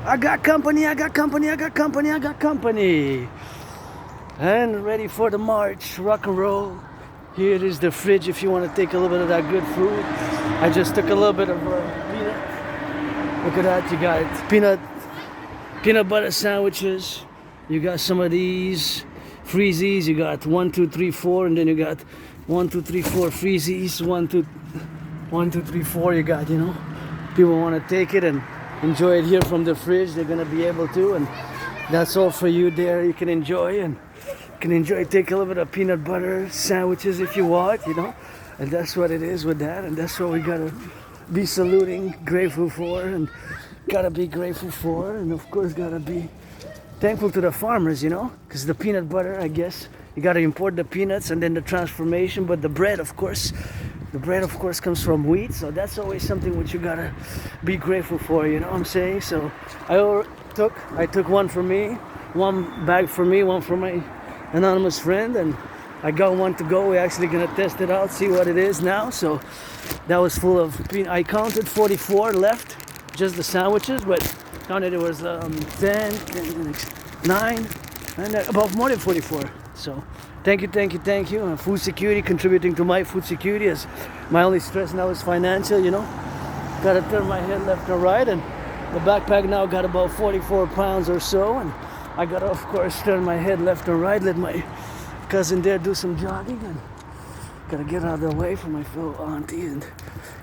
I got company, I got company, I got company, I got company. And ready for the march, rock and roll. Here it is, the fridge, if you want to take a little bit of that good food. I just took a little bit of peanut. Look at that, you got peanut butter sandwiches. You got some of these freezies. You got 1, 2, 3, 4, and then you got 1, 2, 3, 4 freezies. 1, 2, 3, 4. You got, you know, people want to take it and enjoy it here from the fridge. They're gonna be able to, and that's all for you there. You can enjoy and take a little bit of peanut butter sandwiches if you want, you know, and that's what it is with that, and that's what we gotta be saluting, grateful for, and gotta be grateful for, and of course gotta be thankful to the farmers, you know, because the peanut butter, I guess you gotta import the peanuts and then the transformation, but the bread, of course comes from wheat, so that's always something which you gotta be grateful for, you know what I'm saying? So I took one for me, one bag for me, one for my anonymous friend, and I got one to go. We're actually gonna test it out, see what it is now. So that was full of I counted 44 left, just the sandwiches, but counted it was 10, 9, and about more than 44. So thank you. Food security, contributing to my food security, is my only stress now is financial, you know. Gotta turn my head left and right, and the backpack now got about 44 pounds or so, and I gotta, of course, turn my head left and right, let my cousin there do some jogging, and gotta get out of the way for my fellow auntie and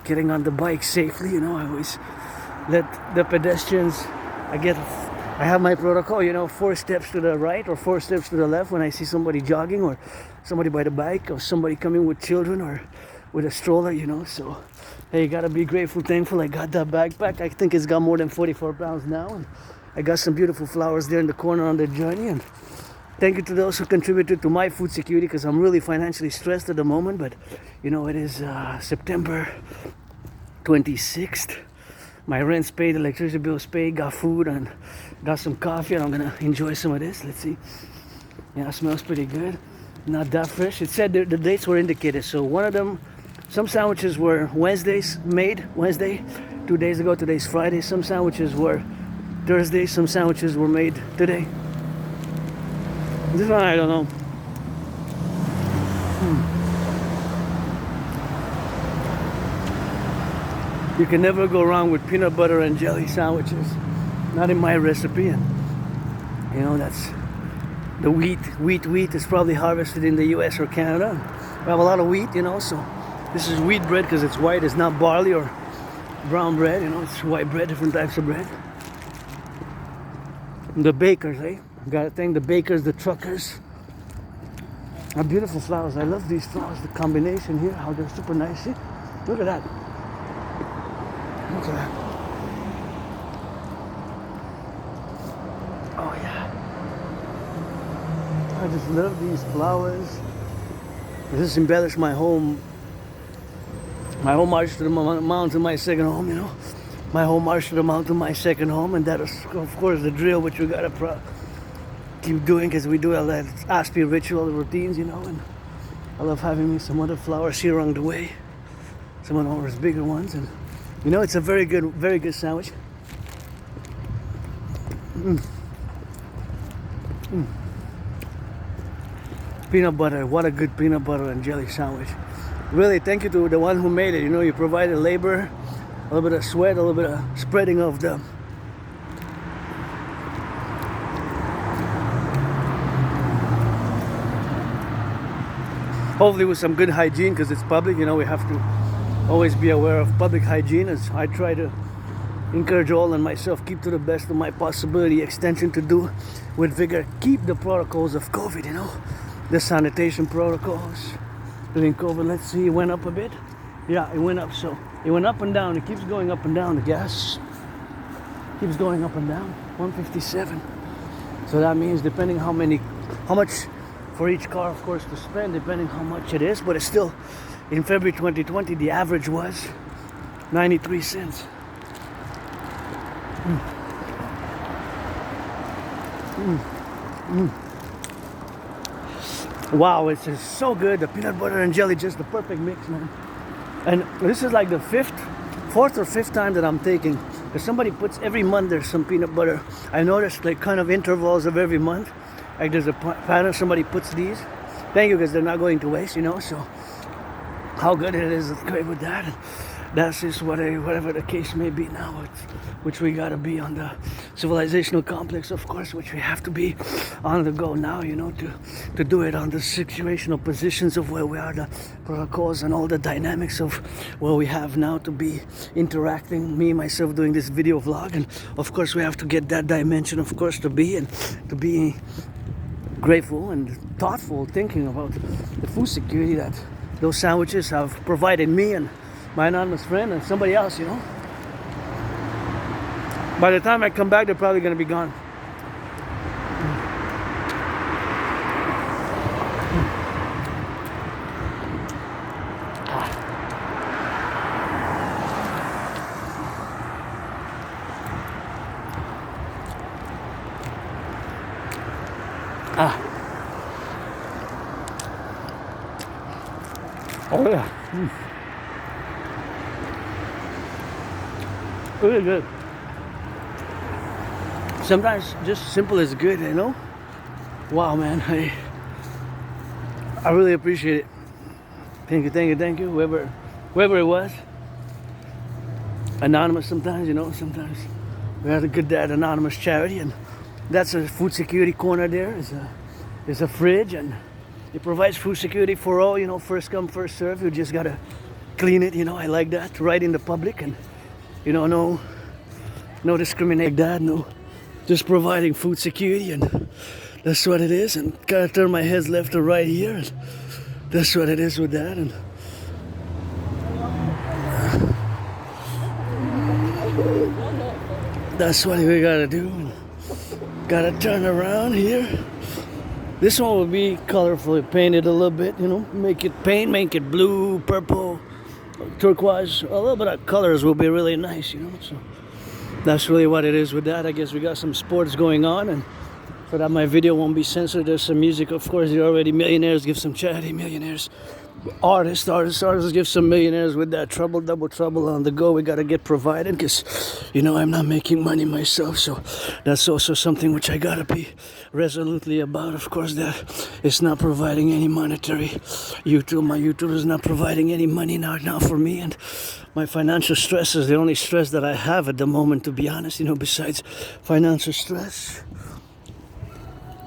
getting on the bike safely, you know. I always let the pedestrians, I have my protocol, you know, 4 steps to the right or 4 steps to the left when I see somebody jogging or somebody by the bike or somebody coming with children or with a stroller, you know. So, hey, you gotta be grateful, thankful. I got that backpack. I think it's got more than 44 pounds now, and I got some beautiful flowers there in the corner on the journey, and thank you to those who contributed to my food security, because I'm really financially stressed at the moment, but you know, it is September 26th. My rent's paid, electricity bill's paid, got food and got some coffee, and I'm gonna enjoy some of this. Let's see. Yeah, it smells pretty good. Not that fresh. It said the dates were indicated, so one of them, some sandwiches were Wednesdays, made Wednesday, 2 days ago. Today's Friday. Some sandwiches were Thursday, some sandwiches were made today. This one, I don't know. You can never go wrong with peanut butter and jelly sandwiches. Not in my recipe, and you know, that's the wheat is probably harvested in the US or Canada. We have a lot of wheat, you know, so this is wheat bread because it's white, it's not barley or brown bread, you know, it's white bread, different types of bread. The bakers, eh? Gotta thank the bakers, the truckers. How beautiful flowers. I love these flowers, the combination here, how they're super nice. See? Look at that. Look at that. Oh yeah. I just love these flowers. This embellished my home. My whole march to the mountain, my second home, you know. My whole march to the mountain, my second home, and that is, of course, the drill which we gotta keep doing, because we do a lot of N.A.C.W.P ritual routines, you know. And I love having me some other flowers here along the way, some of those bigger ones, and you know, it's a very good sandwich. Peanut butter, what a good peanut butter and jelly sandwich. Really, thank you to the one who made it. You know, you provided labor, a little bit of sweat, a little bit of spreading of the hopefully with some good hygiene, because it's public, you know. We have to always be aware of public hygiene, as I try to encourage all and myself keep to the best of my possibility extension to do with vigor, keep the protocols of COVID, you know, the sanitation protocols during COVID. Let's see, it went up a bit. Yeah, it went up, so it went up and down. It keeps going up and down. The gas keeps going up and down. 157. So that means depending how much for each car, of course, to spend, depending how much it is, but it's still, in February 2020, the average was 93 cents. Wow, it's just so good. The peanut butter and jelly, just the perfect mix, man. And this is like the fourth or fifth time that I'm taking Because somebody puts every month there's some peanut butter. I noticed like kind of intervals of every month. Like there's a pattern, somebody puts these. Thank you, because they're not going to waste, you know. So how good it is great with that. And that's just whatever the case may be now, which we gotta be on the civilizational complex, of course, which we have to be on the go now, you know, to do it on the situational positions of where we are, the protocols and all the dynamics of where we have now to be interacting, me, myself doing this video vlog. And of course we have to get that dimension, of course, to be grateful and thoughtful, thinking about the food security that those sandwiches have provided me and my anonymous friend and somebody else, you know. By the time I come back, they're probably going to be gone. Oh yeah. Really good. Sometimes just simple is good, you know. Wow, man, I really appreciate it. Thank you, whoever it was. Anonymous sometimes, you know, sometimes we have a good that anonymous charity, and that's a food security corner there. Is a fridge, and it provides food security for all, you know, first come, first serve. You just gotta clean it, you know. I like that, right in the public, and you know, no discrimination like that, no, just providing food security, and that's what it is. And gotta turn my head left to right here, and that's what it is with that. And that's what we gotta do. And gotta turn around here. This one will be colorfully painted a little bit, you know, make it blue, purple, turquoise. A little bit of colors will be really nice, you know. So that's really what it is with that. I guess we got some sports going on, and so that my video won't be censored. There's some music, of course. You're already millionaires, give some charity. Millionaires, artists give some millionaires with that double trouble on the go. We gotta get provided, because you know I'm not making money myself, so that's also something which I gotta be resolutely about. Of course, that it's not providing any monetary. My YouTube is not providing any money now for me, and my financial stress is the only stress that I have at the moment, to be honest, you know. Besides financial stress,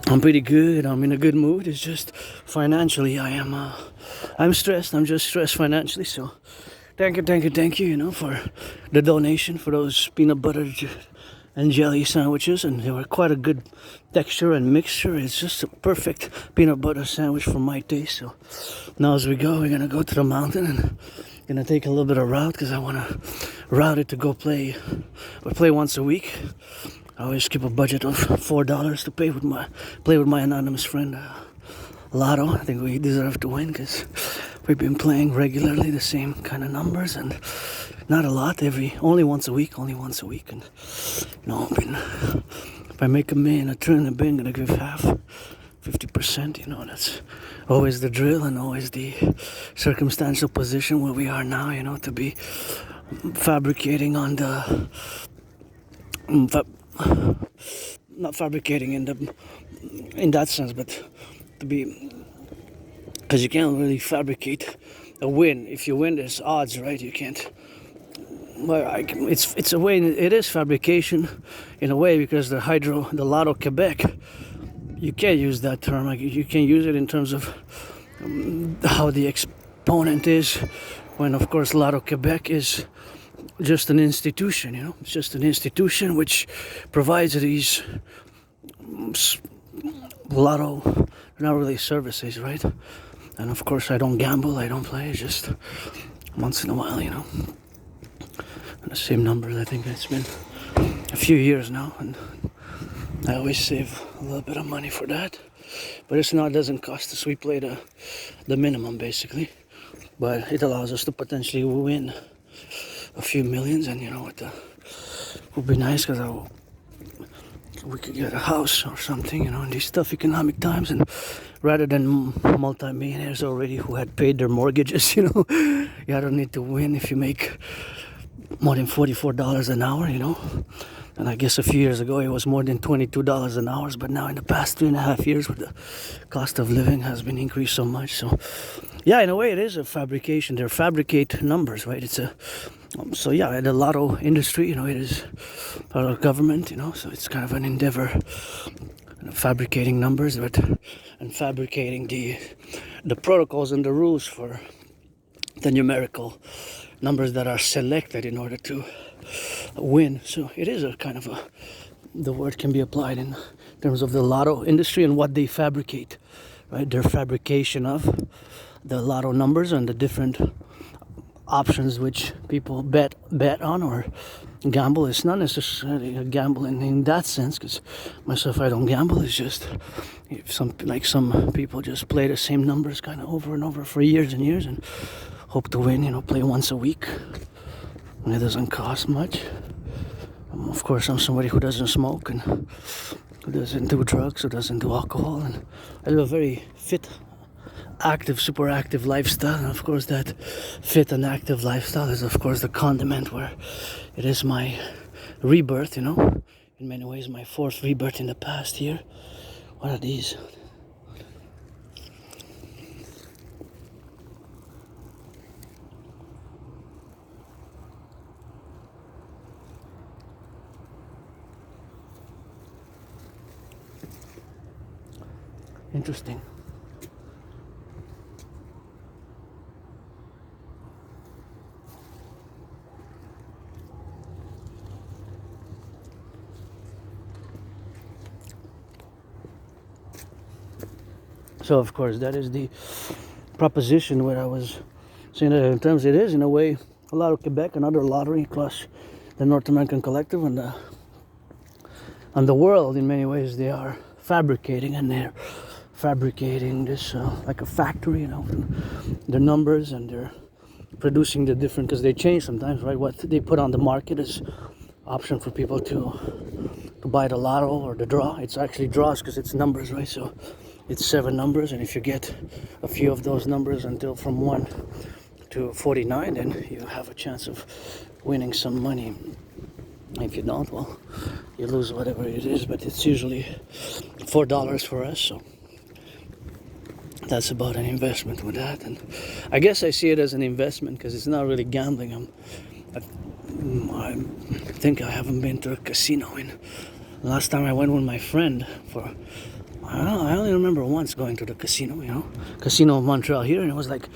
I'm pretty good. I'm in a good mood. It's just financially I'm stressed. I'm just stressed financially. So thank you, you know, for the donation for those peanut butter and jelly sandwiches, and they were quite a good texture and mixture. It's just a perfect peanut butter sandwich for my taste. So now as we go, we're gonna go to the mountain and gonna take a little bit of route, because I want to route it to go play. We play once a week. I always keep a budget of $4 to play with my anonymous friend. Lotto. I think we deserve to win, because we've been playing regularly the same kind of numbers, and not a lot. Only once a week, and you know, if I make $1 million, I turn the bin, gonna give half, 50%. You know, that's always the drill, and always the circumstantial position where we are now. You know, to be fabricating on the. Not fabricating in that sense, but to be, because you can't really fabricate a win. If you win, there's odds, right? You can't. Well, it's a way. It is fabrication in a way, because the Lotto Quebec, you can't use that term. Like, you can use it in terms of how the exponent is, when of course Lotto Quebec is just an institution, you know. It's just an institution which provides these lotto, not really services, right? And of course I don't gamble, I don't play, just once in a while, you know. And the same numbers, I think it's been a few years now, and I always save a little bit of money for that. But it doesn't cost us. We play the minimum basically, but it allows us to potentially win a few millions, and you know what, would be nice, because we could get a house or something, you know, in these tough economic times, and rather than multi-millionaires already who had paid their mortgages, you know, you don't need to win if you make more than $44 an hour, you know. And I guess a few years ago it was more than $22 an hour, but now in the past 3.5 years, with the cost of living has been increased so much. So yeah, in a way it is a fabrication. They're fabricate numbers, right? It's a so yeah, the lotto industry, you know, it is part of government, you know, so it's kind of an endeavor, you know, fabricating numbers, but and fabricating the protocols and the rules for the numerical numbers that are selected in order to win. So it is a kind of the word can be applied in terms of the lotto industry and what they fabricate, right? Their fabrication of the lotto numbers and the different options which people bet on or gamble. It's not necessarily a gamble in that sense, because myself, I don't gamble. It's just some people just play the same numbers kind of over and over for years and years and hope to win, you know, play once a week. And it doesn't cost much. Of course, I'm somebody who doesn't smoke and who doesn't do drugs, who doesn't do alcohol, and I live a very fit, active, super active lifestyle. And of course, that fit and active lifestyle is, of course, the condiment where it is my rebirth, you know, in many ways my fourth rebirth in the past year. What are these? Interesting. So of course that is the proposition where I was saying that in terms it is in a way a lot of Quebec, another lottery plus the North American Collective and the world. In many ways they are fabricating, and they're fabricating this like a factory, you know, the numbers, and they're producing the different, because they change sometimes, right? What they put on the market is option for people to buy the lotto or the draw. It's actually draws because it's numbers, right? So it's 7 numbers, and if you get a few of those numbers until from 1 to 49, then you have a chance of winning some money. If you don't, well, you lose whatever it is, but it's usually $4 for us, so that's about an investment with that. And I guess I see it as an investment because it's not really gambling. I think I haven't been to a casino in. Last time I went with my friend for, I don't know, I only remember once going to the casino, you know, Casino of Montreal here, and it was like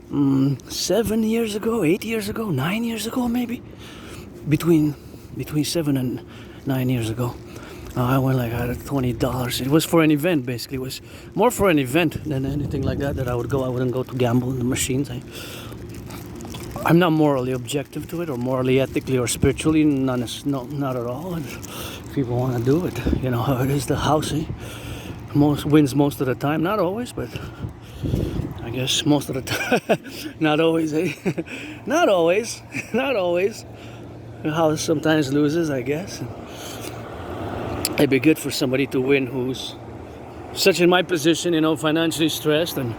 7 years ago, 8 years ago, 9 years ago maybe, between 7 and 9 years ago. I went like I had $20. It was for an event, basically. It was more for an event than anything like that I would go. I wouldn't go to gamble in the machines. I'm not morally objective to it, or morally, ethically, or spiritually. Not at all. And if people want to do it, you know how it is. The house wins most of the time. Not always, but I guess most of the time. Not always, eh? Not always. Not always. The house sometimes loses, I guess. It'd be good for somebody to win who's such in my position, you know, financially stressed, and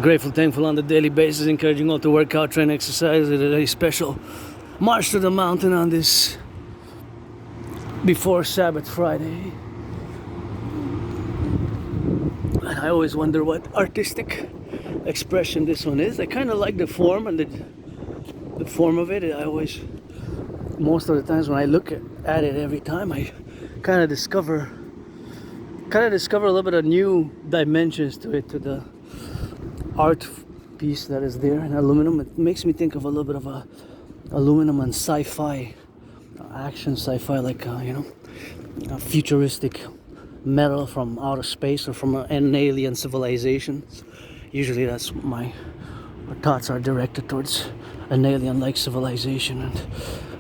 grateful, thankful on the daily basis, encouraging all to work out, train, exercise. It's a very special march to the mountain on this before Sabbath Friday. And I always wonder what artistic expression this one is. I kind of like the form and the form of it. I always, most of the times when I look at it every time, I kind of discover a little bit of new dimensions to it, to the art piece that is there in aluminum. It makes me think of a little bit of a aluminum and sci-fi, action sci-fi, like you know, a futuristic metal from outer space or from an alien civilization. Usually that's my thoughts are directed towards an alien-like civilization. And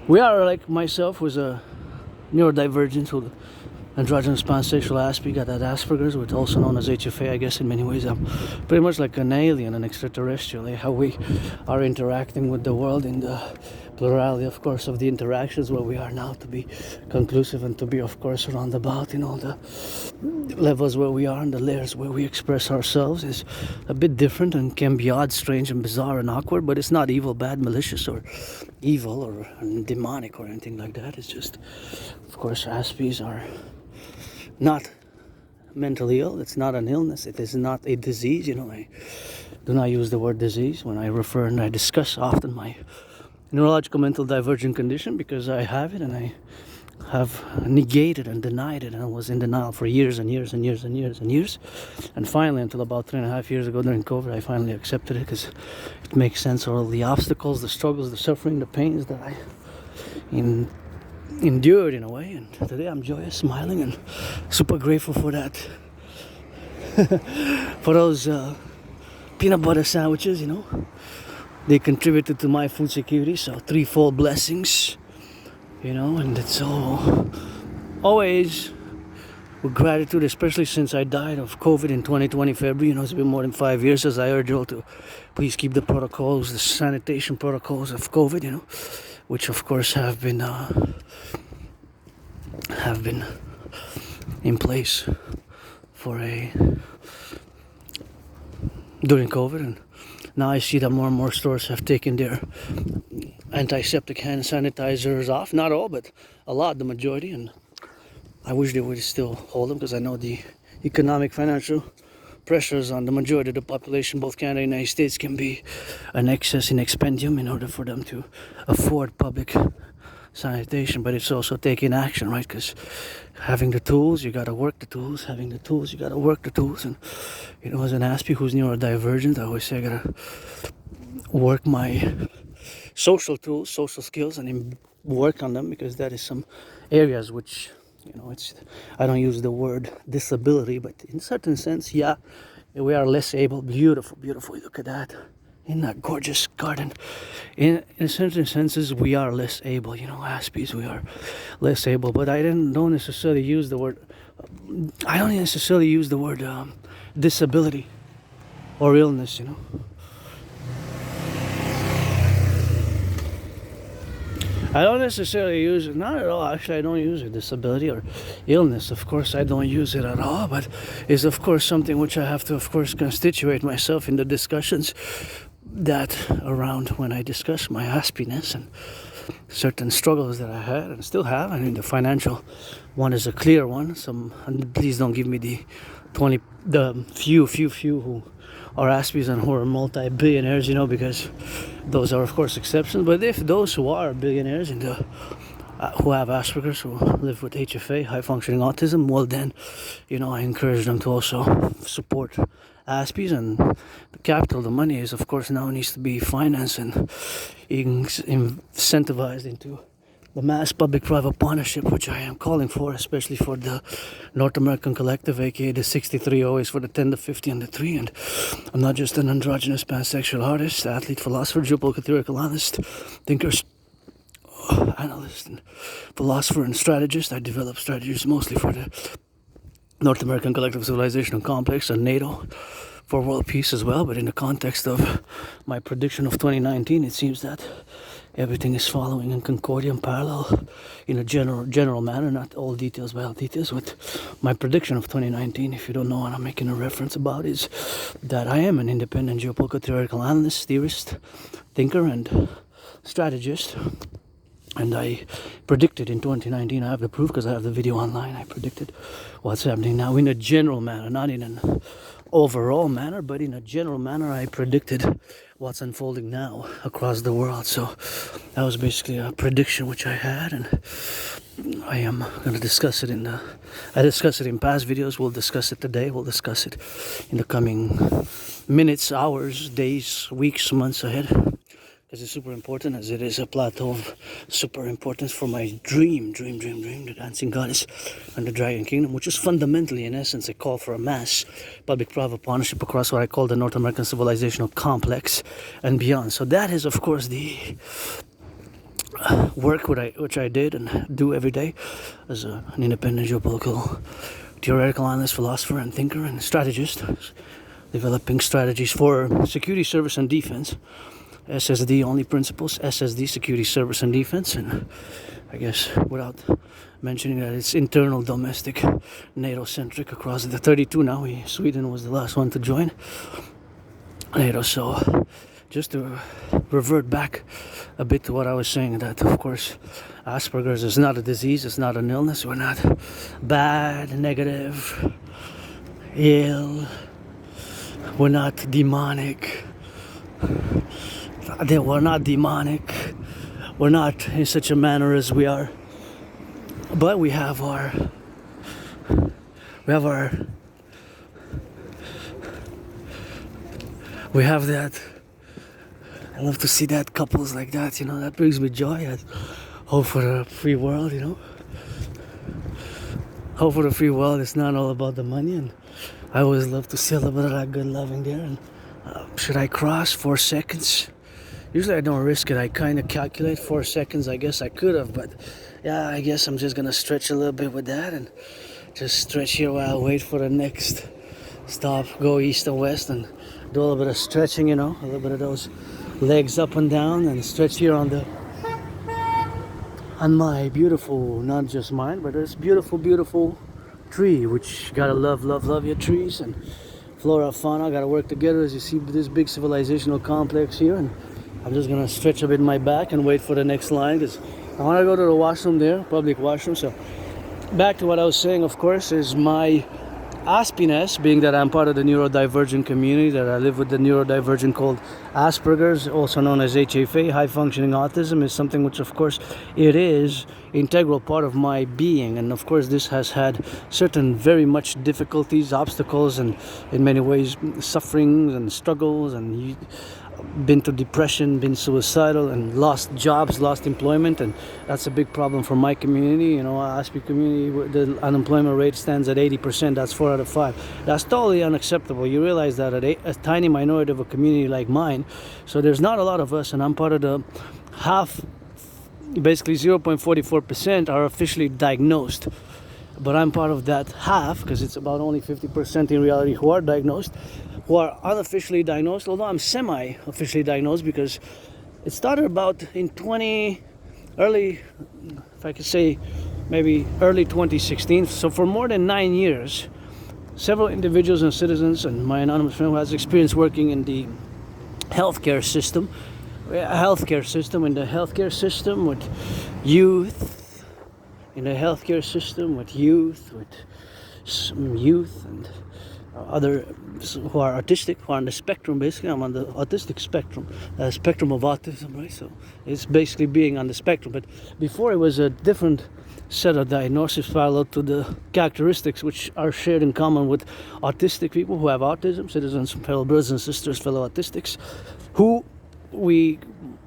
we are, like myself, who's a neurodivergent, with androgynous pansexual aspect, got that Asperger's, which also known as HFA, I guess in many ways. I'm pretty much like an alien, an extraterrestrial, like how we are interacting with the world in the plurality, of course, of the interactions where we are now to be conclusive and to be, of course, roundabout in all the levels where we are and the layers where we express ourselves is a bit different and can be odd, strange, and bizarre and awkward, but it's not evil, bad, malicious, or evil or demonic or anything like that. It's just, of course, aspies are not mentally ill. It's not an illness. It is not a disease. You know, I do not use the word disease when I refer and I discuss often my neurological mental divergent condition, because I have it and I have negated and denied it, and I was in denial for years and years and years and years and years, and finally until about 3.5 years ago during COVID I finally accepted it, because it makes sense of all the obstacles, the struggles, the suffering, the pains that I endured in a way, and today I'm joyous, smiling, and super grateful for that. For those peanut butter sandwiches, you know, they contributed to my food security, so threefold blessings, you know, and it's always with gratitude, especially since I died of COVID in 2020 February. You know, it's been more than 5 years, as I urge you all to please keep the protocols, the sanitation protocols of COVID, you know, which of course have been in place for during COVID, and now I see that more and more stores have taken their antiseptic hand sanitizers off. Not all, but a lot, the majority, and I wish they would still hold them, because I know the economic, financial pressures on the majority of the population, both Canada and the United States, can be an excess in expendium in order for them to afford public sanitation. But it's also taking action, right? Because having the tools, you gotta work the tools. Having the tools, you gotta work the tools. And you know, as an aspie who's neurodivergent, I always say I gotta work my social tools, social skills, and work on them, because that is some areas which, you know, it's, I don't use the word disability, but in certain sense, yeah, we are less able. Beautiful, beautiful. Look at that. In that gorgeous garden. In certain senses, we are less able, you know, aspies, we are less able. But I don't necessarily use the word, disability or illness, you know. I don't necessarily use it, not at all. Actually, I don't use it, disability or illness. Of course, I don't use it at all, but it's, of course, something which I have to, of course, constitute myself in the discussions that around when I discuss my aspiness and certain struggles that I had and still have. I mean, the financial one is a clear one. And please don't give me the few who are aspies and who are multi-billionaires, you know, because those are, of course, exceptions. But if those who are billionaires and who have Asperger's, who live with HFA, high-functioning autism, well then, you know, I encourage them to also support aspies. And the capital, the money is, of course, now needs to be financed and incentivized into the mass public-private partnership, which I am calling for, especially for the North American Collective, aka the 63 always for the 10, the 50, and the 3. And I'm not just an androgynous pansexual artist, athlete, philosopher, geopolitical theoretical analyst, thinker, analyst, and philosopher and strategist. I develop strategies mostly for the North American Collective, Civilisation, and Complex, and NATO, for world peace as well. But in the context of my prediction of 2019, it seems that everything is following in concordia and parallel in a general manner, not all details by all details. With my prediction of 2019, if you don't know what I'm making a reference about, is that I am an independent geopolitical theoretical analyst, theorist, thinker, and strategist. And I predicted in 2019, I have the proof because I have the video online, I predicted what's happening now in a general manner, not in an overall manner, but in a general manner. I predicted what's unfolding now across the world. So that was basically a prediction which I had, and I am going to discuss it I discussed it in past videos. We'll discuss it today. We'll discuss it in the coming minutes, hours, days, weeks, months ahead, because it's super important, as it is a plateau of super importance for my dream, the dancing goddess and the dragon kingdom, which is fundamentally, in essence, a call for a mass public-private partnership across what I call the North American civilizational complex and beyond. So that is, of course, the work which I did and do every day as an independent geopolitical theoretical analyst, philosopher, and thinker and strategist, developing strategies for security, service, and defense, SSD only principles, SSD, security, service, and defense, and I guess without mentioning that it's internal, domestic, NATO-centric across the 32 now. Sweden was the last one to join NATO, so just to revert back a bit to what I was saying, that of course Asperger's is not a disease, it's not an illness. We're not bad, negative, ill, we're not demonic. We're not demonic. We're not in such a manner as we are. But we have that. I love to see that, couples like that, you know, that brings me joy. I hope for a free world, you know. Hope for the free world. It's not all about the money, and I always love to see a little bit of that good loving there. And should I cross 4 seconds? Usually I don't risk it. I kind of calculate 4 seconds. I guess I could have, but yeah, I guess I'm just gonna stretch a little bit with that and just stretch here while I wait for the next stop. Go east and west and do a little bit of stretching, you know, a little bit of those legs up and down, and stretch here on my beautiful, not just mine, but this beautiful tree, which gotta love your trees, and flora, fauna gotta work together. As you see this big civilizational complex here, and I'm just gonna stretch a bit my back and wait for the next line, because I want to go to the washroom there, public washroom. So back to what I was saying, of course, is my aspiness, being that I'm part of the neurodivergent community, that I live with the neurodivergent called Asperger's, also known as HFA, high functioning autism, is something which, of course, it is integral part of my being. And of course this has had certain very much difficulties, obstacles, and in many ways sufferings and struggles, and been to depression, been suicidal, and lost jobs, lost employment, and that's a big problem for my community. You know, ASP community, the unemployment rate stands at 80%. That's 4 out of 5. That's totally unacceptable. You realize that at a tiny minority of a community like mine, so there's not a lot of us, and I'm part of the half, basically 0.44% are officially diagnosed. But I'm part of that half, because it's about only 50% in reality who are diagnosed, who are unofficially diagnosed, although I'm semi-officially diagnosed, because it started about in early 2016. So for more than 9 years, several individuals and citizens, and my anonymous friend who has experience working in the healthcare system, with youth, in the healthcare system, with youth and other who are autistic, who are on the spectrum. Basically, I'm on the autistic spectrum, spectrum of autism, right? So it's basically being on the spectrum. But before, it was a different set of diagnoses parallel to the characteristics which are shared in common with autistic people who have autism, citizens, fellow brothers and sisters, fellow autistics, who we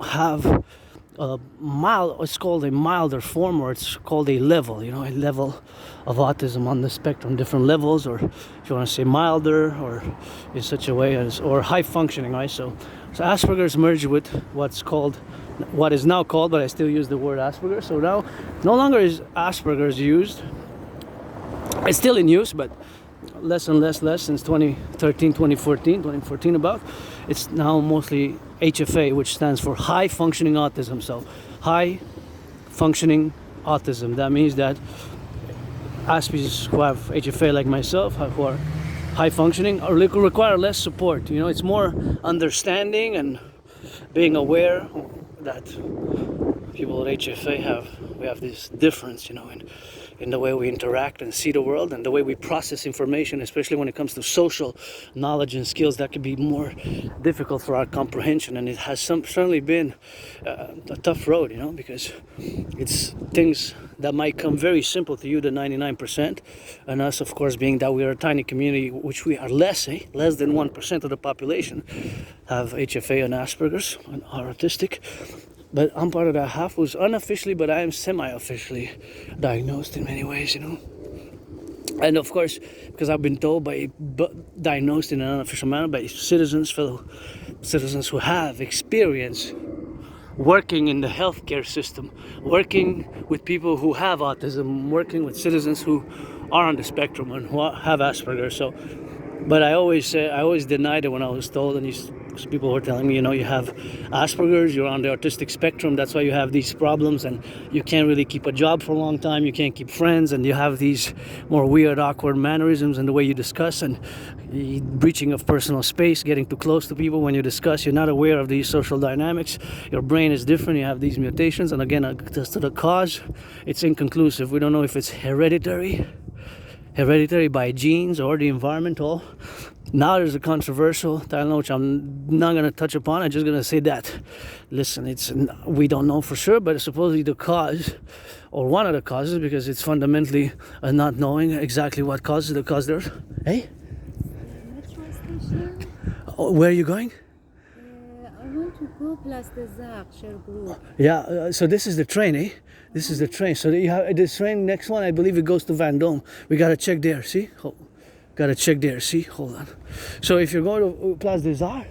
have it's called a milder form, or it's called a level, you know, a level of autism on the spectrum, different levels, or if you want to say milder, or in such a way as, or high functioning, right? So Asperger's merged with what is now called, but I still use the word Asperger. So now, no longer is Asperger's used. It's still in use, but less and less since 2014 about. It's now mostly HFA, which stands for high functioning autism. So high functioning autism. That means that Aspies who have HFA like myself, who are high functioning, require less support. You know, it's more understanding and being aware that people with HFA we have this difference, you know, in the way we interact and see the world, and the way we process information, especially when it comes to social knowledge and skills. That can be more difficult for our comprehension, and it has certainly been a tough road, you know, because it's things that might come very simple to you, the 99%, and us, of course, being that we are a tiny community, which we are less than 1% of the population have HFA and Asperger's and are autistic. But I'm part of that half who's unofficially, but I am semi-officially diagnosed in many ways, you know. And of course, because I've been told diagnosed in an unofficial manner by fellow citizens who have experience working in the healthcare system, working with people who have autism, working with citizens who are on the spectrum and who have Asperger's. So, but I always denied it when I was told, and Because people were telling me, you have Asperger's, you're on the autistic spectrum, that's why you have these problems, and you can't really keep a job for a long time, you can't keep friends, and you have these more weird, awkward mannerisms in the way you discuss, and breaching of personal space, getting too close to people when you discuss, you're not aware of these social dynamics, your brain is different, you have these mutations, and again, as to the cause, it's inconclusive. We don't know if it's hereditary by genes or the environmental. Now there's a controversial title which I'm not going to touch upon. I'm just going to say that, listen, we don't know for sure, but supposedly the cause, or one of the causes, because it's fundamentally not knowing exactly what causes the cause there. Hey? Metro station. Oh, where are you going? I want to go Place des Arts, Sherbrooke. Yeah, so this is the train, eh? This is the train. So you have this train, next one, I believe it goes to Vendôme. We got to check there, see? Gotta check there, see? Hold on. So if you're going to Place des Arts,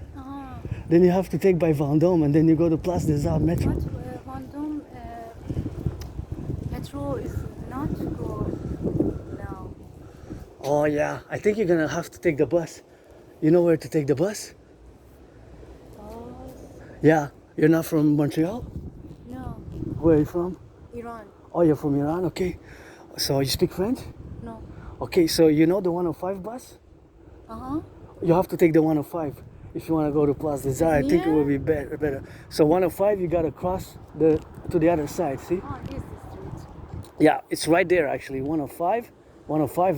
then you have to take by Vendôme, and then you go to Place des Arts Metro. Vendôme metro is not good now. Oh yeah, I think you're gonna have to take the bus. You know where to take the bus? Oh. Yeah, you're not from Montreal? No. Where are you from? Iran. Oh, you're from Iran, okay. So you speak French? No. Okay, so you know the 105 bus? You have to take the 105 if you want to go to Place des Arts. I think it will be better. So 105, you got to cross to the other side, see? Oh, this is the street. Yeah, it's right there actually, 105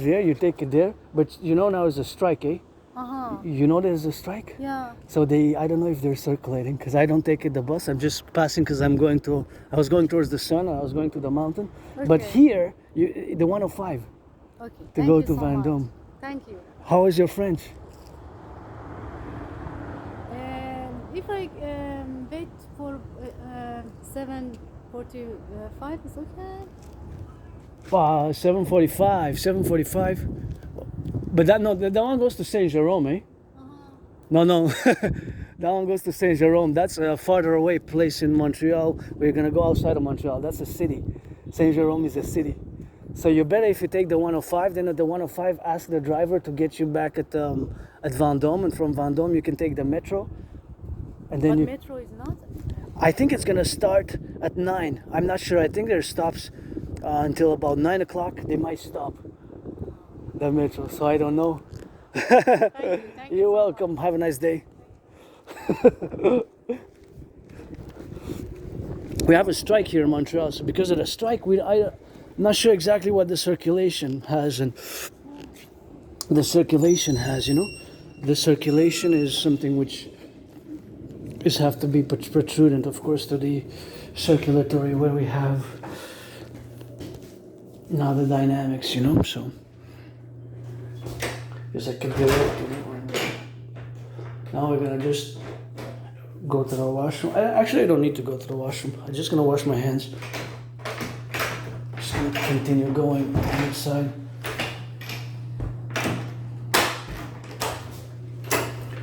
there, you take it there. But now there's a strike, eh? You know there's a strike? Yeah. So I don't know if they're circulating, because I don't take the bus. I'm just passing because I was going towards the sun, I was going to the mountain. Okay. But here, the 105. Okay. To go to Vendôme. Thank you. How is your French? If I wait for 7:45, it's okay. 7:45. But that one goes to Saint Jerome, eh? No. That one goes to Saint Jerome. That's a farther away place in Montreal. We're gonna go outside of Montreal. That's a city. Saint Jerome is a city. So you're better if you take the 105. Then at the 105, ask the driver to get you back at Vendôme, and from Vendôme you can take the metro. And then metro is not? I think it's gonna start at 9. I'm not sure. I think there stops until about 9 o'clock. They might stop the metro. So I don't know. Thank you. You're welcome. Have a nice day. We have a strike here in Montreal. So because of the strike, I'm not sure exactly what the circulation has, and the circulation is something which have to be prudent, of course, to the circulatory where we have now the dynamics, so there's like a now we're gonna just go to the washroom. Actually, I don't need to go to the washroom. I'm just gonna wash my hands. Just gonna continue going inside.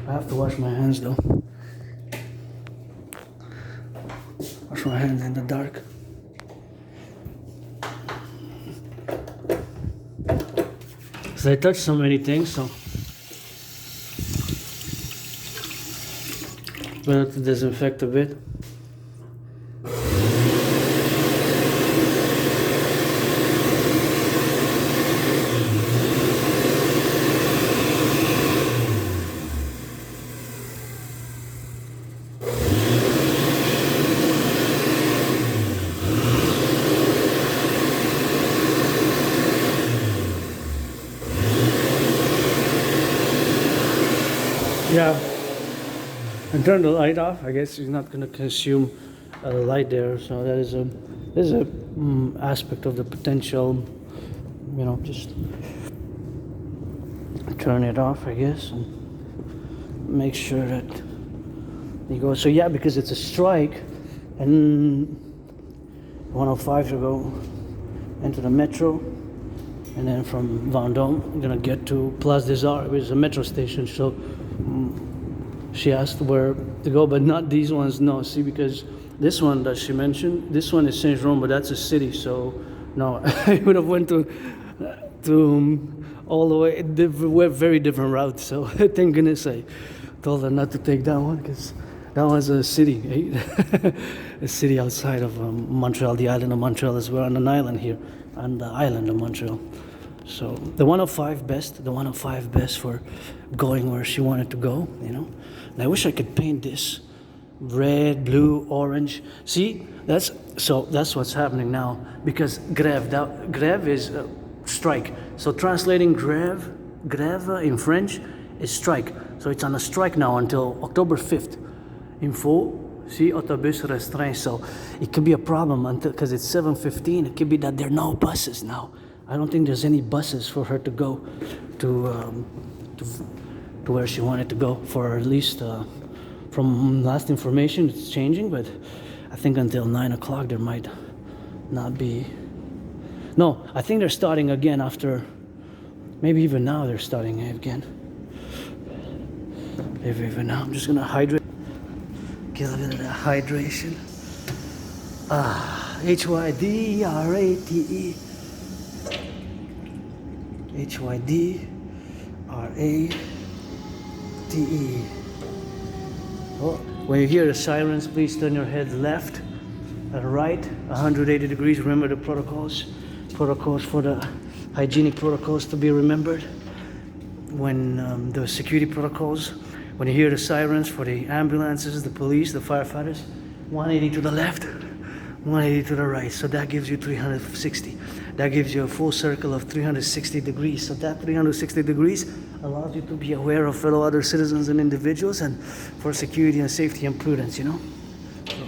I have to wash my hands though. Wash my hands in the dark. So I touched so many things, so better to disinfect a bit. Yeah, and turn the light off. I guess it's not going to consume the light there, so that is a aspect of the potential. Just turn it off, I guess, and make sure that you go. So yeah, because it's a strike, and 105 to go into the metro, and then from Vendôme, I'm gonna get to Place des Arts, which is a metro station. So she asked where to go, but not these ones. No, see, because this one that she mentioned, this one is Saint Jerome, but that's a city. So no, I would have went to all the way. We're very different routes. So thank goodness I told her not to take that one because that one's a city, eh? A city outside of Montreal, the island of Montreal, as we're on an island here, on the island of Montreal. So the 105 best for going where she wanted to go, you know. And I wish I could paint this red, blue, orange. See, that's what's happening now because grève is strike. So translating grève in French is strike. So it's on a strike now until October 5th. Info, see, autobus restreint. So it could be a problem until because it's 7:15. It could be that there are no buses now. I don't think there's any buses for her to go to where she wanted to go, for at least from last information it's changing, but I think until 9 o'clock there might not be. No, I think they're starting again after, maybe even now they're starting again. Maybe even now. I'm just gonna hydrate, get a bit of that hydration. Hydrate. Hydrate. Oh, when you hear the sirens, please turn your head left and right, 180 degrees. Remember the protocols for the hygienic protocols to be remembered. When the security protocols, when you hear the sirens for the ambulances, the police, the firefighters, 180 to the left, 180 to the right. So that gives you 360. That gives you a full circle of 360 degrees. So that 360 degrees allows you to be aware of fellow other citizens and individuals, and for security and safety and prudence, you know. So.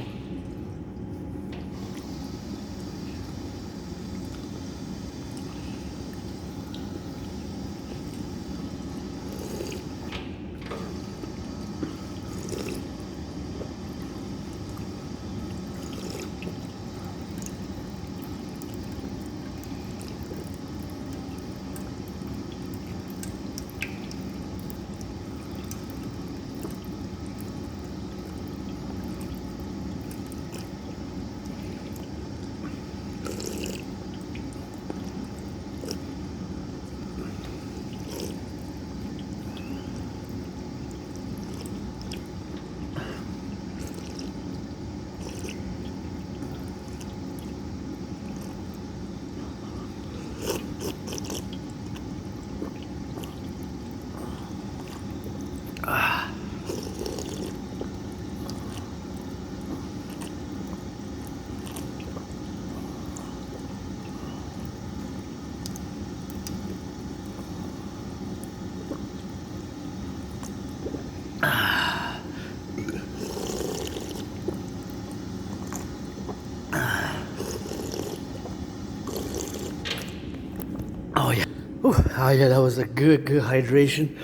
Oh yeah, that was a good hydration.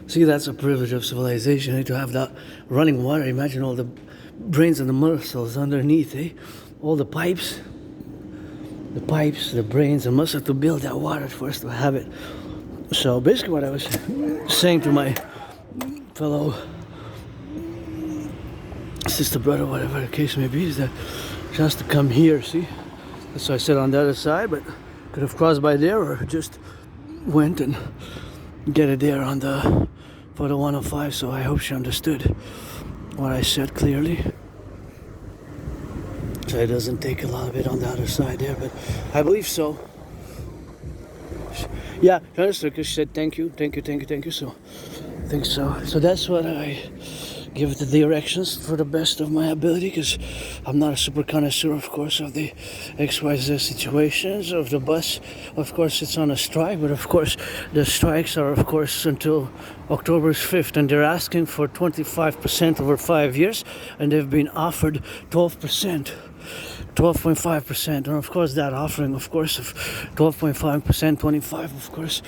See, that's a privilege of civilization, eh? To have that running water. Imagine all the brains and the muscles underneath, eh? All the pipes, the brains, the muscles to build that water for us to have it. So basically what I was saying to my fellow sister, brother, whatever the case may be, is that she has to come here, see? So I said on the other side, but could have crossed by there or just went and get it there on the for the 105. So I hope she understood what I said clearly, so it doesn't take a lot of it on the other side there, but I believe so. Yeah, she understood because she said thank you. So I think so. So that's what I give the directions for the best of my ability, because I'm not a super connoisseur, of course, of the XYZ situations of the bus. Of course, it's on a strike, but of course, the strikes are, of course, until October 5th, and they're asking for 25% over 5 years, and they've been offered 12%. 12.5%, and of course that offering, of course, of 12.5%, 25, of course,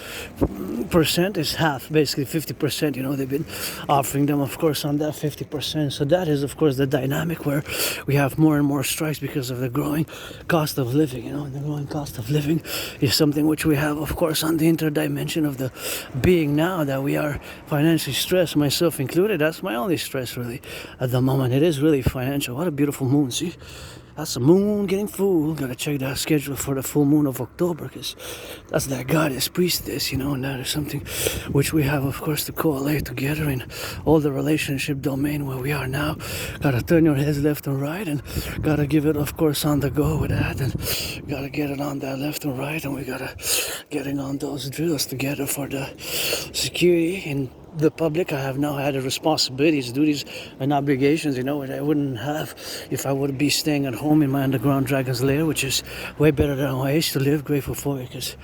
percent is half, basically 50%. You know, they've been offering them, of course, on that 50%. So that is, of course, the dynamic where we have more and more strikes because of the growing cost of living. You know, and the growing cost of living is something which we have, of course, on the interdimension of the being now, that we are financially stressed, myself included. That's my only stress really at the moment. It is really financial. What a beautiful moon, see? That's the moon getting full. Gotta check that schedule for the full moon of October, because that's that goddess priestess, you know, and that is something which we have, of course, to correlate together in all the relationship domain where we are now. Gotta turn your heads left and right, and gotta give it, of course, on the go with that, and gotta get it on that left and right, and we gotta getting on those drills together for the security in the public. I have now had the responsibilities, duties, and obligations, you know, that I wouldn't have if I would be staying at home in my underground dragon's lair, which is way better than I used to live. Grateful for it, because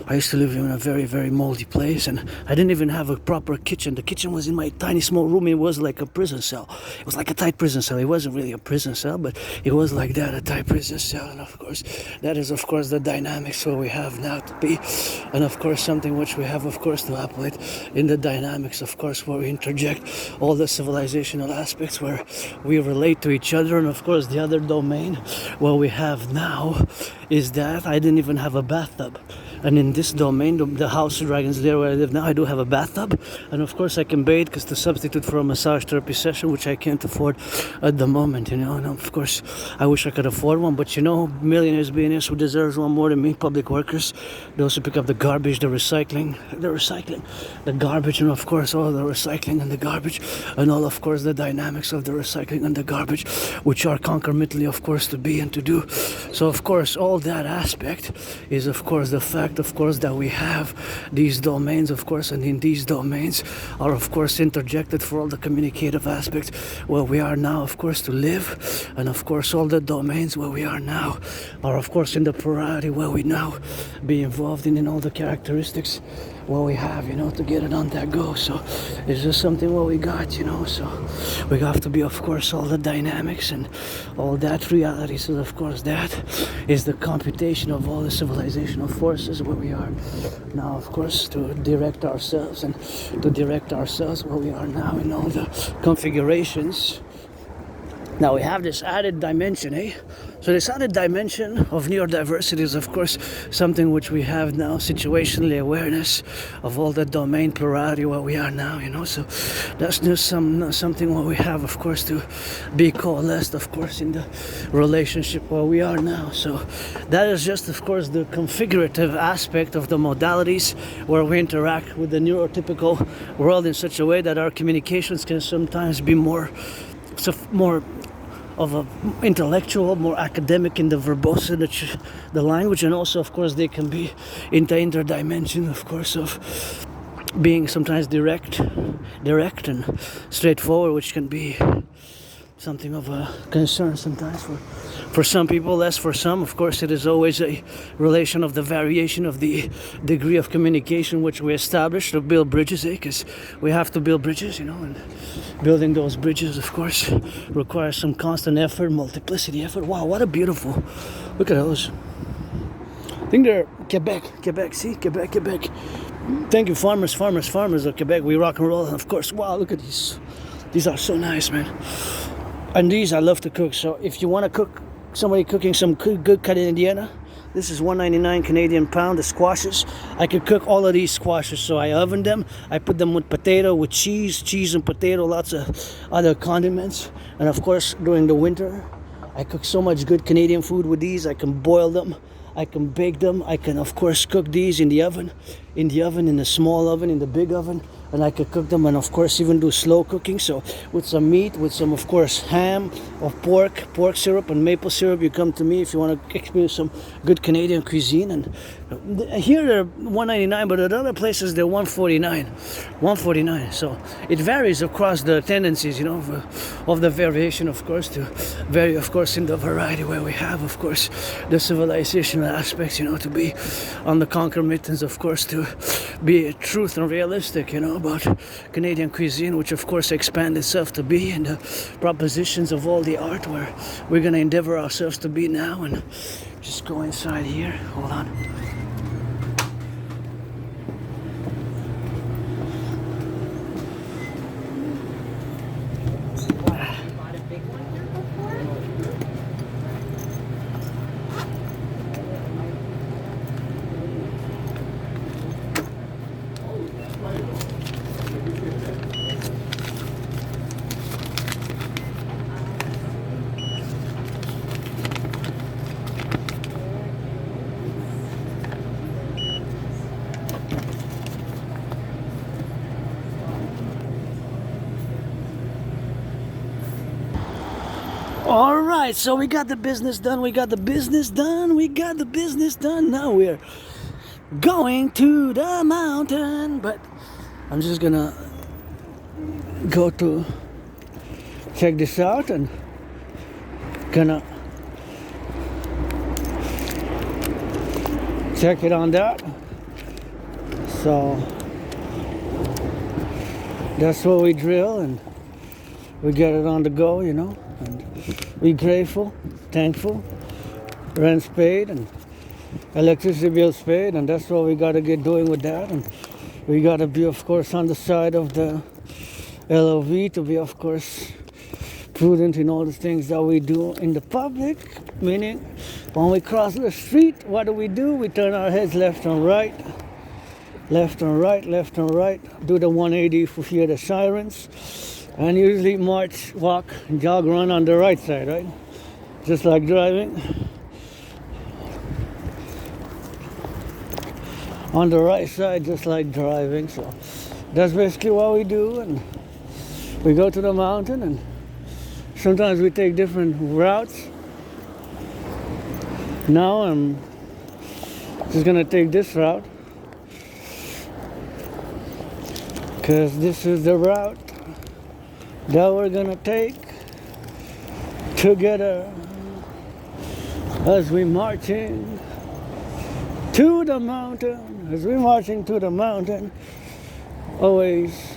I used to live in a very, very moldy place, and I didn't even have a proper kitchen. The kitchen was in my tiny small room. It was like a prison cell. It was like a tight prison cell. It wasn't really a prison cell, but it was like that, a tight prison cell. And of course, that is, of course, the dynamics where we have now to be, and of course, something which we have, of course, to operate in the dynamics, of course, where we interject all the civilizational aspects where we relate to each other. And of course, the other domain where we have now is that I didn't even have a bathtub. And in this domain, the house of dragons there where I live now, I do have a bathtub, and of course I can bathe, because to substitute for a massage therapy session, which I can't afford at the moment, you know. And of course I wish I could afford one, but you know, millionaires, billionaires, who deserves one more than me? Public workers, those who pick up the garbage, the recycling, the garbage, and of course all the recycling and the garbage, and all, of course, the dynamics of the recycling and the garbage, which are concomitantly, of course, to be and to do. So of course all that aspect is, of course, the fact, of course, that we have these domains, of course, and in these domains are, of course, interjected for all the communicative aspects where we are now, of course, to live, and of course all the domains where we are now are, of course, in the plurality where we now be involved in all the characteristics what we have, you know, to get it on that go. So it's just something what we got, you know. So we have to be, of course, all the dynamics and all that reality. So of course that is the computation of all the civilizational forces where we are now, of course, to direct ourselves and to direct ourselves where we are now in all the configurations. Now we have this added dimension, eh? So this added dimension of neurodiversity is, of course, something which we have now, situationally awareness of all the domain plurality where we are now, you know. So that's just something what we have, of course, to be coalesced, of course, in the relationship where we are now. So that is just, of course, the configurative aspect of the modalities where we interact with the neurotypical world in such a way that our communications can sometimes be more of a intellectual, more academic in the verbose, the language, and also, of course, they can be in the interdimension, of course, of being sometimes direct and straightforward, which can be something of a concern sometimes for some people, less for some. Of course, it is always a relation of the variation of the degree of communication which we establish to build bridges, because we have to build bridges, you know, and building those bridges, of course, requires some constant effort, multiplicity effort. Wow, what a beautiful, look at those. I think they're Quebec, see, Quebec. Thank you, farmers of Quebec. We rock and roll, and of course, wow, look at these are so nice, man. And these I love to cook. So if you want to cook, somebody cooking some good cut in Indiana, this is $1.99 Canadian pound, the squashes. I could cook all of these squashes. So I oven them, I put them with potato, with cheese and potato, lots of other condiments. And of course, during the winter, I cook so much good Canadian food with these. I can boil them, I can bake them, I can, of course, cook these in the oven, in the small oven, in the big oven. And I could cook them, and of course even do slow cooking. So with some meat, with some, of course, ham or pork syrup and maple syrup, you come to me if you want to experience some good Canadian cuisine. And here they're $1.99, but at other places they're $1.49. So it varies across the tendencies, you know, of the variation, of course, to vary, of course, in the variety where we have, of course, the civilizational aspects, you know, to be on the concomitants, of course, to be truth and realistic, you know, about Canadian cuisine, which of course expand itself to be in the propositions of all the art where we're going to endeavor ourselves to be now. And just go inside here, hold on. All right, so we got the business done. We got the business done. We got the business done. Now we're going to the mountain, but I'm just gonna go to check this out and gonna check it on that. So that's what we drill, and we get it on the go, you know, and we grateful, thankful, rent's paid and electricity bills paid, and that's what we gotta get doing with that. And we gotta be, of course, on the side of the LOV to be, of course, prudent in all the things that we do in the public, meaning when we cross the street, what do? We turn our heads left and right, left and right, left and right, do the 180 if we hear the sirens, and usually march, walk, jog, run on the right side, right? Just like driving. On the right side, just like driving. So that's basically what we do, and we go to the mountain, and sometimes we take different routes. Now I'm just gonna take this route because this is the route that we're gonna take together as we marching to the mountain. As we're marching to the mountain, always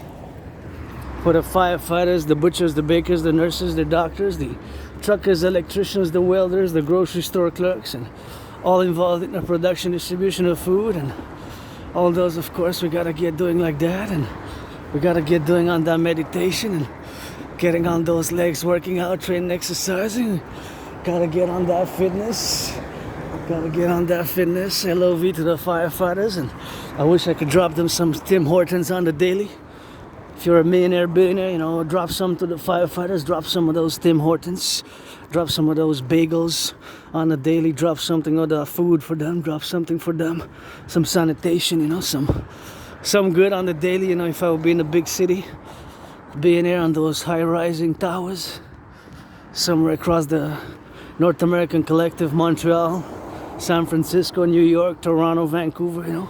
for the firefighters, the butchers, the bakers, the nurses, the doctors, the truckers, electricians, the welders, the grocery store clerks, and all involved in the production, distribution of food, and all those, of course, we gotta get doing like that, and we gotta get doing on that meditation, and getting on those legs, working out, training, exercising. Gotta get on that fitness. Gotta get on that fitness. LOV to the firefighters, and I wish I could drop them some Tim Hortons on the daily. If you're a millionaire, billionaire, you know, drop some to the firefighters, drop some of those Tim Hortons, drop some of those bagels on the daily, drop something of the food for them, drop something for them, some sanitation, you know, some good on the daily, you know. If I would be in a big city, billionaire on those high-rising towers, somewhere across the North American Collectif, Montreal, San Francisco, New York, Toronto, Vancouver, you know,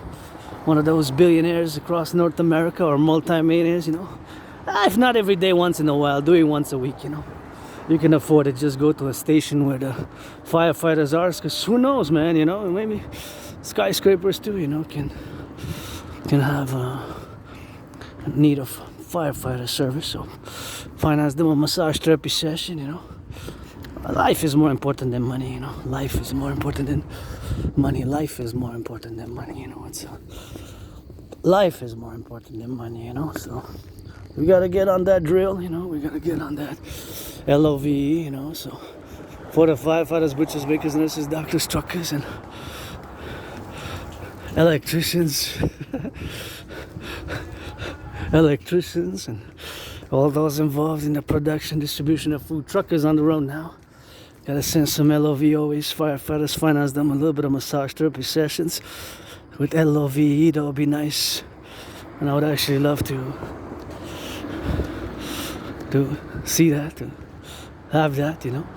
one of those billionaires across North America, or multi-millionaires, you know. If not every day, once in a while, do it once a week, you know. You can afford it, just go to a station where the firefighters are, because who knows, man, you know, maybe skyscrapers too, you know, can have need of firefighter service, so finance them a massage therapy session, you know. Life is more important than money, you know. Life is more important than money. Life is more important than money, you know. Life is more important than money, you know. So we gotta get on that drill, you know. We gotta get on that LOVE, you know. So for the firefighters, butchers, bakers, nurses, doctors, truckers, and electricians, electricians, and all those involved in the production, distribution of food. Truckers on the road now. Gotta send some LOV always. Firefighters, finance them a little bit of massage therapy sessions with LOVE. That would be nice, and I would actually love to see that, to have that, you know,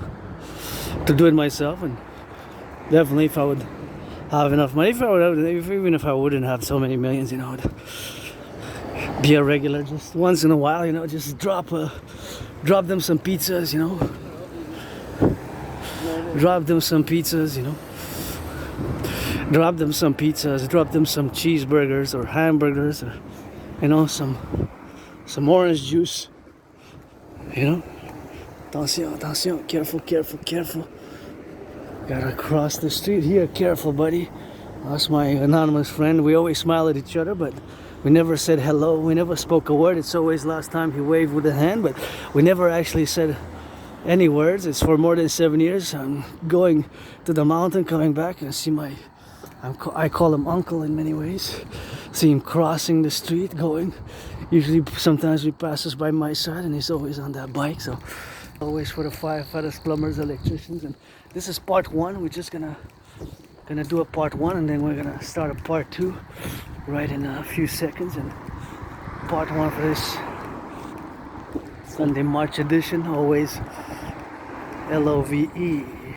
to do it myself. And definitely, if I would have enough money, even if I wouldn't have so many millions, you know, I'd be a regular, just once in a while, you know, just drop them some pizzas, you know. Drop them some pizzas, you know. Drop them some pizzas, drop them some cheeseburgers or hamburgers, or, you know, some orange juice, you know. Attention, careful. Gotta cross the street here, careful, buddy. That's my anonymous friend. We always smile at each other, but we never said hello. We never spoke a word. It's always last time he waved with a hand, but we never actually said any words. It's for more than 7 years. I'm going to the mountain, coming back, and see I call him uncle in many ways. See him crossing the street, going. Usually, sometimes he passes by my side, and he's always on that bike. So, always for the firefighters, plumbers, electricians. And this is part one. We're just gonna do a part one, and then we're gonna start a part two right in a few seconds. And part one for this Sunday March edition, always LOVE.